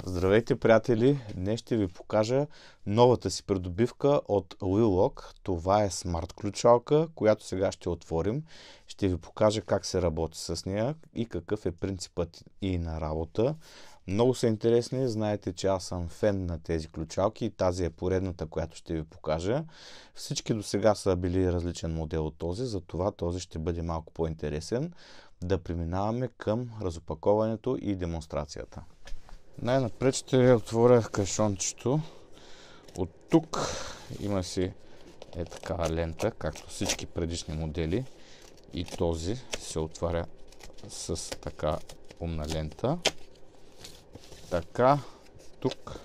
Здравейте, приятели! Днес ще ви покажа новата си придобивка от Wheelock. Това е смарт ключалка, която сега ще отворим. Ще ви покажа как се работи с нея и какъв е принципът и на работа. Много са интересни. Знаете, че аз съм фен на тези ключалки и тази е поредната, която ще ви покажа. Всички до сега са били различен модел от този, затова този ще бъде малко по-интересен. Да преминаваме към разопаковането и демонстрацията. Най-напред ще отворя кашончето. От тук има си такава лента, както всички предишни модели. И този се отваря с така умна лента. Така, тук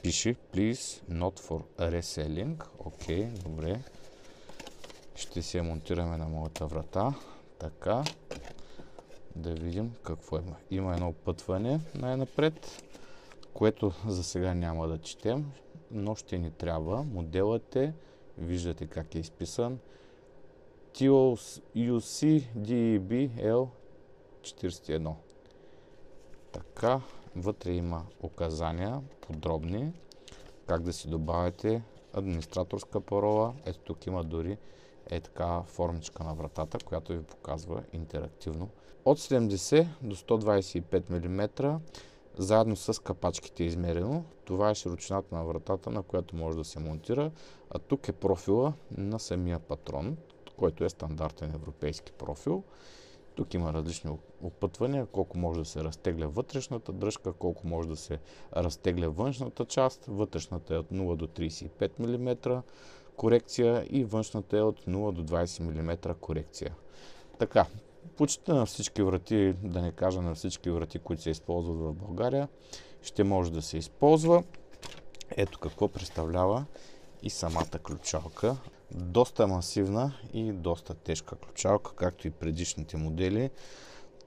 пише Please not for reselling. Окей, добре. Ще се монтираме на моята врата. Така. Да видим какво има. Има едно опътване най-напред, което за сега няма да четем, но ще ни трябва. Моделът е, виждате как е изписан, TOUC DEB L41. Така, вътре има указания, подробни, как да си добавите администраторска парола. Ето тук има дори така формичка на вратата, която ви показва интерактивно. От 70 до 125 мм, заедно с капачките измерено. Това е широчината на вратата, на която може да се монтира. А тук е профила на самия патрон, който е стандартен европейски профил. Тук има различни опътвания, колко може да се разтегля вътрешната дръжка, колко може да се разтегля външната част. Вътрешната е от 0 до 35 мм корекция и външната е от 0 до 20 мм корекция. Така, почти на всички врати, да не кажа на всички врати, които се използват в България, ще може да се използва. Ето какво представлява и самата ключалка. Доста масивна и доста тежка ключалка, както и предишните модели.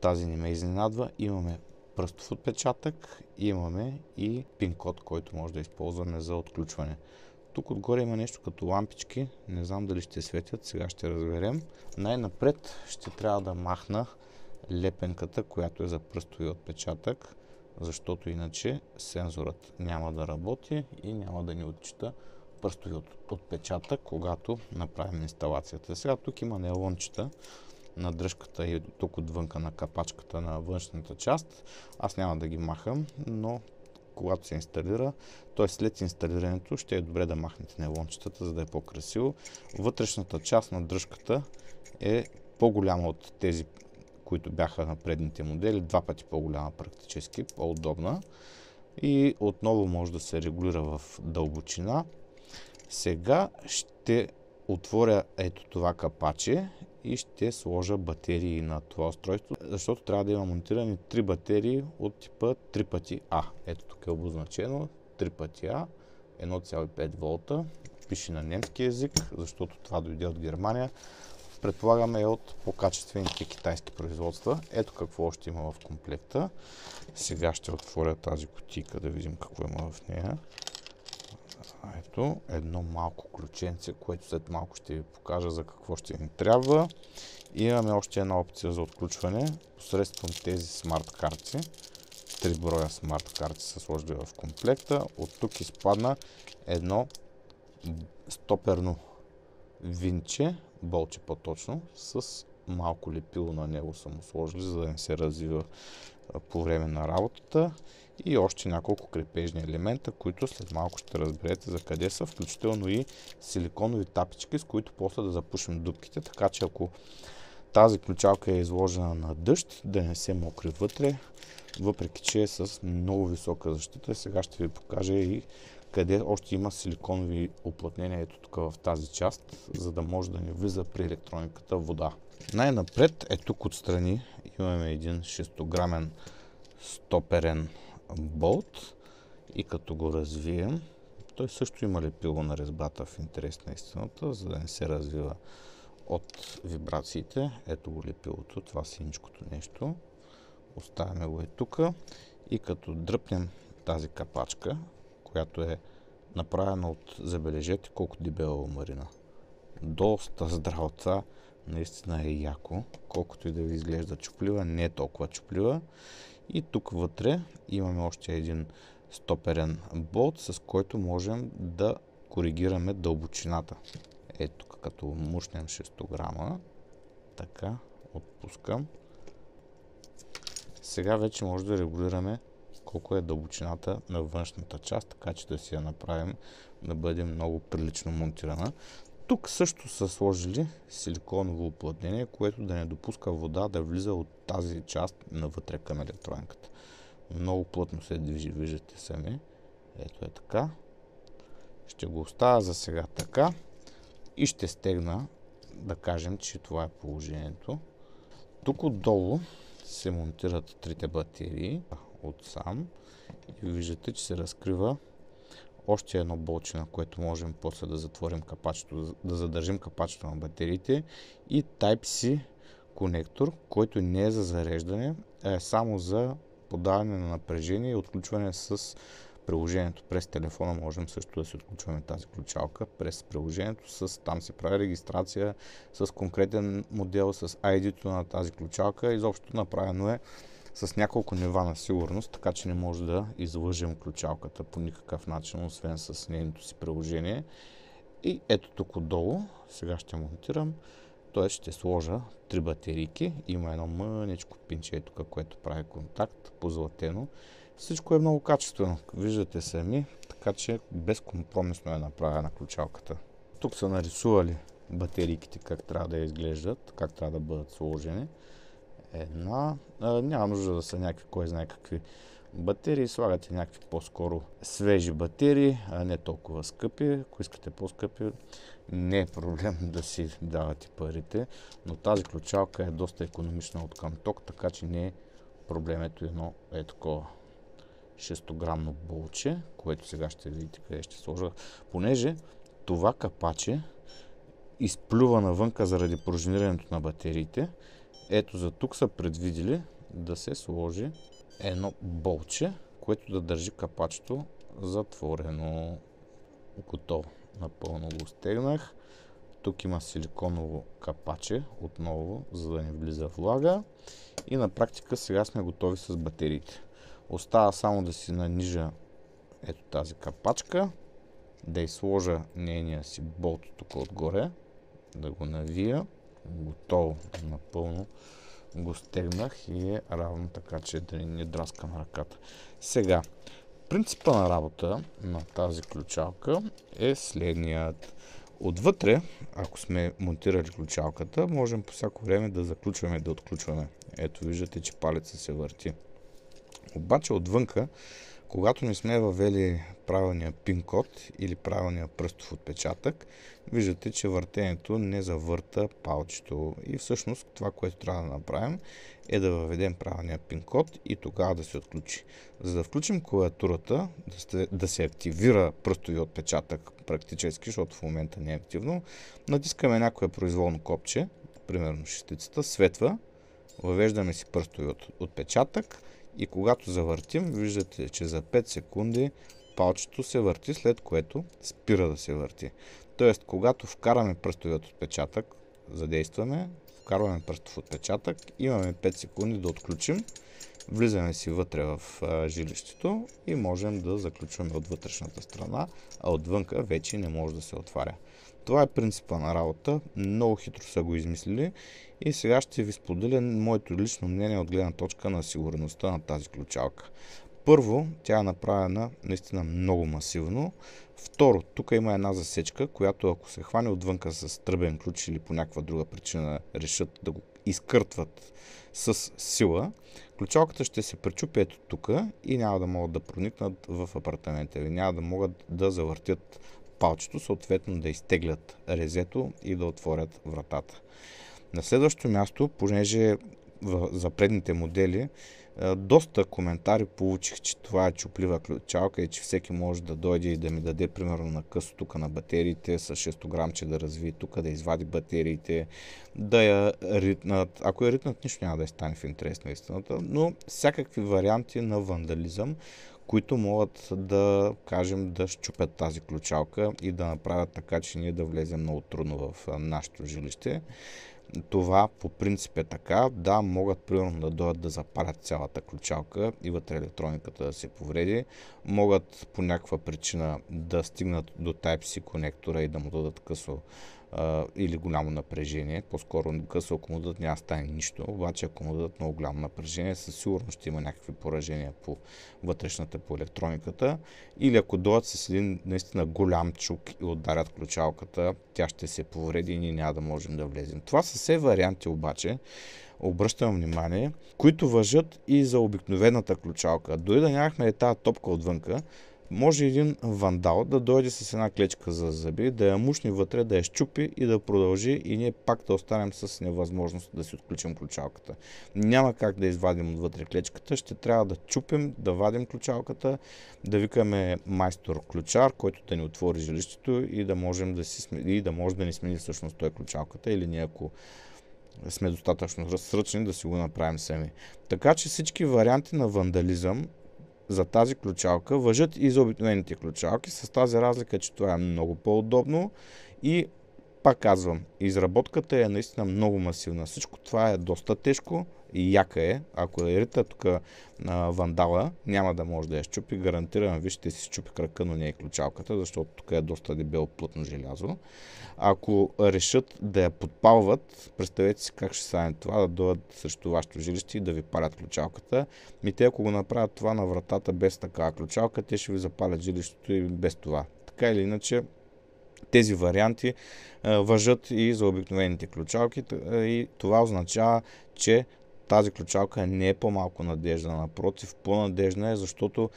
Тази не ме изненадва. Имаме пръстов отпечатък, имаме и пин код, който може да използваме за отключване. Тук отгоре има нещо като лампички, не знам дали ще светят, сега ще разберем. Най-напред ще трябва да махна лепенката, която е за пръстови отпечатък, защото иначе сензорът няма да работи и няма да ни отчита пръстови отпечатък, когато направим инсталацията. Сега тук има нейлончета на дръжката и тук отвънка на капачката на външната част. Аз няма да ги махам, но когато се инсталира, т.е. след инсталирането, ще е добре да махнете нейлончетата, за да е по-красиво. Вътрешната част на дръжката е по-голяма от тези, които бяха на предните модели, 2 пъти по-голяма практически, по-удобна. И отново може да се регулира в дълбочина. Сега ще отворя ето това капаче и ще сложа батерии на това устройство, защото трябва да има монтирани 3 батерии от типа 3 пъти А. Ето тук е обозначено 3 пъти А, 1,5 волта. Пише на немски език, защото това дойде от Германия. Предполагаме от по-качествените китайски производства. Ето какво още има в комплекта. Сега ще отворя тази кутийка да видим какво има в нея. Ето едно малко ключенце, което след малко ще ви покажа за какво ще ни трябва. И имаме още една опция за отключване посредством тези смарт карти. 3 броя смарт карти са сложили в комплекта. От тук изпадна едно стоперно винче, болче по-точно, с малко лепило на него са му сложили, за да не се развива по време на работата. И още няколко крепежни елемента, които след малко ще разберете за къде са, включително и силиконови тапички, с които после да запушим дупките, така че ако тази ключалка е изложена на дъжд, да не се мокри вътре, въпреки че е с много висока защита. Сега ще ви покажа и къде още има силиконови уплътнения, ето тук в тази част, за да може да не влиза при електрониката вода. Най-напред е тук отстрани имаме един 6-грамен стоперен болт и като го развием, той също има лепило на резбата в интерес на истината, за да не се развива от вибрациите. Ето го лепилото, това синичкото нещо. Оставяме го и тук и като дръпнем тази капачка, която е направена от, забележете колко дебела ламарина. Доста здраво, това наистина е яко, колкото и да ви изглежда чуплива, не е толкова чуплива. И тук вътре имаме още един стоперен болт, с който можем да коригираме дълбочината. Ето тук, като мушнем 6 грама, така, отпускам. Сега вече може да регулираме колко е дълбочината на външната част, така че да си я направим да бъде много прилично монтирана. Тук също са сложили силиконово уплътнение, което да не допуска вода да влиза от тази част навътре към електрониката. Много плътно се движи, виждате сами. Ето е така. Ще го оставя за сега така и ще стегна, да кажем, че това е положението. Тук отдолу се монтират трите батерии отсам и виждате, че се разкрива още едно болче, на което можем после да затворим капачето, да задържим капачето на батериите, и Type-C конектор, който не е за зареждане, а е само за подаване на напрежение и отключване с приложението. През телефона можем също да си отключваме тази ключалка през приложението. Там се прави регистрация с конкретен модел, с ID-то на тази ключалка. Изобщо направено е с няколко нива на сигурност, така че не може да излъжем ключалката по никакъв начин, освен с нейното си приложение. И ето тук отдолу, сега ще монтирам, т.е. ще сложа 3 батерийки. Има едно мъничко пинче тук, което прави контакт, позлатено. Всичко е много качествено, виждате сами, така че безкомпромисно е направена ключалката. Тук са нарисували батерийките как трябва да изглеждат, как трябва да бъдат сложени. Няма нужда да са някакви, кой знае какви батерии, слагате някакви по-скоро свежи батерии, а не толкова скъпи. Ако искате по-скъпи, не е проблем да си давате парите, но тази ключалка е доста икономична от към ток, така че не е проблем. Ето едно е такова 6-грамно болче, което сега ще видите къде ще сложа, понеже това капаче изплюва навънка заради пружинирането на батериите. Ето за тук са предвидели да се сложи едно болче, което да държи капачето затворено. Готово. Напълно го стегнах. Тук има силиконово капаче отново, за да не влиза влага. И на практика сега сме готови с батериите. Остава само да си нанижа ето тази капачка, да изложа нейния си болт тук отгоре, да го навия. Готово, напълно го стегнах и е равно, така че да не драскам ръката. Сега, принципа на работа на тази ключалка е следният. Отвътре, ако сме монтирали ключалката, можем по всяко време да заключваме и да отключваме. Ето виждате, че палецът се върти. Обаче отвънка, когато не сме въвели правилния пин код или правилния пръстов отпечатък, виждате, че въртенето не завърта палчето. И всъщност това, което трябва да направим, е да въведем правилния пин код и тогава да се отключи. За да включим клавиатурата, да се активира пръстовия отпечатък практически, защото в момента не е активно, натискаме някое произволно копче, примерно шестицата, светва, въвеждаме си пръстовия отпечатък и когато завъртим, виждате, че за 5 секунди палчето се върти, след което спира да се върти. Тоест, когато вкараме пръстовият отпечатък, задействаме, вкарваме пръстов отпечатък, имаме 5 секунди да отключим, влизаме си вътре в жилището и можем да заключваме от вътрешната страна, а отвънка вече не може да се отваря. Това е принципа на работа, много хитро са го измислили и сега ще ви споделя моето лично мнение от гледна точка на сигурността на тази ключалка. Първо, тя е направена наистина много масивно. Второ, тук има една засечка, която ако се хване отвънка с тръбен ключ или по някаква друга причина решат да го изкъртват с сила, ключалката ще се пречупи ето тук и няма да могат да проникнат в апартамента ви. Няма да могат да завъртят палчето, съответно да изтеглят резето и да отворят вратата. На следващото място, понеже за предните модели доста коментари получих, че това е чуплива ключалка и че всеки може да дойде и да ми даде примерно на късо тук на батериите с 6 грамче да развие тук, да извади батериите, да я ритнат. Ако я ритнат, нищо няма да стане в интерес на истината, но всякакви варианти на вандализъм, които могат да, кажем, да щупят тази ключалка и да направят така, че ние да влезем много трудно в нашето жилище. Това по принцип е така. Да, могат примерно да дойдат да запалят цялата ключалка и вътре електрониката да се повреди. Могат по някаква причина да стигнат до Type-C конектора и да му дадат късо или голямо напрежение. По-скоро късо, ако му дадат, няма стане нищо. Обаче ако му дадат много голямо напрежение, със сигурност ще има някакви поражения по вътрешната, по електрониката. Или ако дойдат с един наистина голям чук и ударят ключалката, тя ще се повреди и ние няма да можем да влезем. Това са все варианти обаче, обръщам внимание, които важат и за обикновената ключалка. Дори да нямахме тази топка отвънка, може един вандал да дойде с една клечка за зъби, да я мушни вътре, да я щупи и да продължи и ние пак да останем с невъзможност да си отключим ключалката. Няма как да извадим отвътре клечката, ще трябва да чупим, да вадим ключалката, да викаме майстор ключар, който да ни отвори жилището и да може да ни смени всъщност той ключалката, или ние, ако сме достатъчно разсръчни, да си го направим сами. Така че всички варианти на вандализъм за тази ключалка важат и за обикновените ключалки, с тази разлика, че това е много по-удобно и пак казвам, изработката е наистина много масивна. Всичко това е доста тежко и яка е. Ако е рита тук вандала, няма да може да я щупи. Гарантирам ви, ще си щупи крака, но не е ключалката, защото тук е доста дебело плътно желязо. Ако решат да я подпалват, представете си как ще стане това, да дойдат срещу вашето жилище и да ви палят ключалката. Те, ако го направят това на вратата без такава ключалка, те ще ви запалят жилището и без това. Така или иначе, тези варианти важат и за обикновените ключалки и това означава, че тази ключалка не е по-малко надежда. Напротив, по-надежна е, защото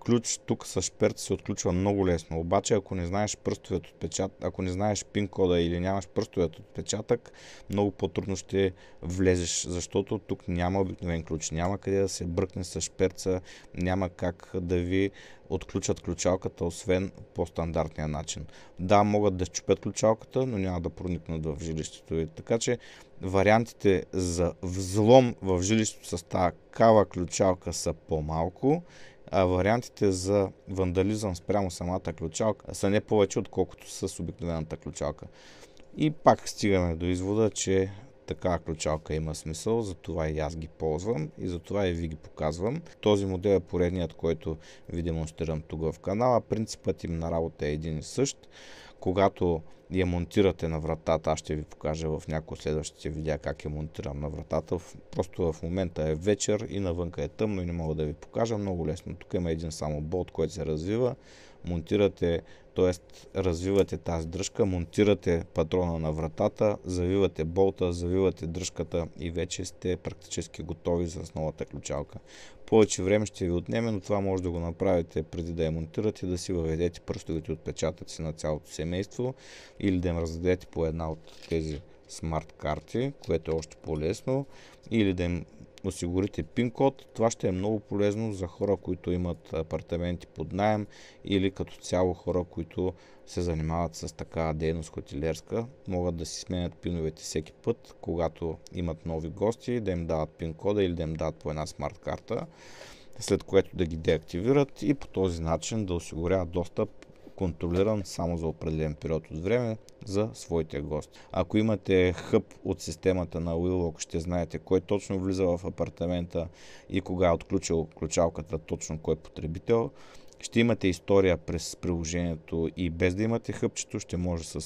ключ тук с шперт се отключва много лесно. Обаче, ако не знаеш пръстовият отпечатък, ако не знаеш пин кода или нямаш пръстовият отпечатък, много по-трудно ще влезеш, защото тук няма обикновен ключ. Няма къде да се бръкне с шперца, няма как да ви отключат ключалката, освен по стандартния начин. Да, могат да счупят ключалката, но няма да проникнат в жилището. Така че вариантите за взлом в жилището с такава ключалка са по-малко, а вариантите за вандализъм спрямо самата ключалка са не повече, отколкото с обикновената ключалка. И пак стигаме до извода, че такава ключалка има смисъл, затова и аз ги ползвам и затова и ви ги показвам. Този модел е поредният, който ви демонстрирам тук в канала. Принципът им на работа е един и същ. Когато я монтирате на вратата, аз ще ви покажа в някои следващите видеа как я монтирам на вратата. Просто в момента е вечер и навънка е тъмно и не мога да ви покажа. Много лесно. Тук има един само болт, който се развива. Монтирате, т.е. развивате тази дръжка, монтирате патрона на вратата, завивате болта, завивате дръжката и вече сте практически готови с новата ключалка. Повече време ще ви отнеме, но това може да го направите преди да я монтирате, да си въведете пръстовите отпечатъци на цялото семейство или да им раздадете по една от тези смарт карти, което е още по-лесно, или да им осигурите пин-код. Това ще е много полезно за хора, които имат апартаменти под наем или като цяло хора, които се занимават с такава дейност хотелиерска. Могат да си сменят пиновете всеки път, когато имат нови гости, да им дават пин-кода или да им дават по една смарт карта, след което да ги деактивират и по този начин да осигуряват достъп контролиран само за определен период от време за своите гости. Ако имате хъб от системата на Willlock, ще знаете кой точно влиза в апартамента и кога е отключил ключалката, точно кой потребител. Ще имате история през приложението и без да имате хъбчето, ще може с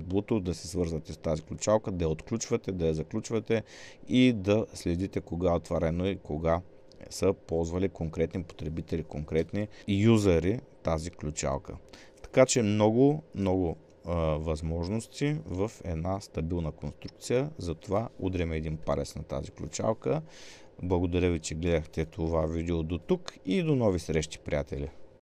Bluetooth да се свързвате с тази ключалка, да я отключвате, да я заключвате и да следите кога е отварено и кога са ползвали конкретни потребители, конкретни юзери тази ключалка. Така че много възможности в една стабилна конструкция. Затова удряме един палец на тази ключалка. Благодаря ви, че гледахте това видео до тук и до нови срещи, приятели!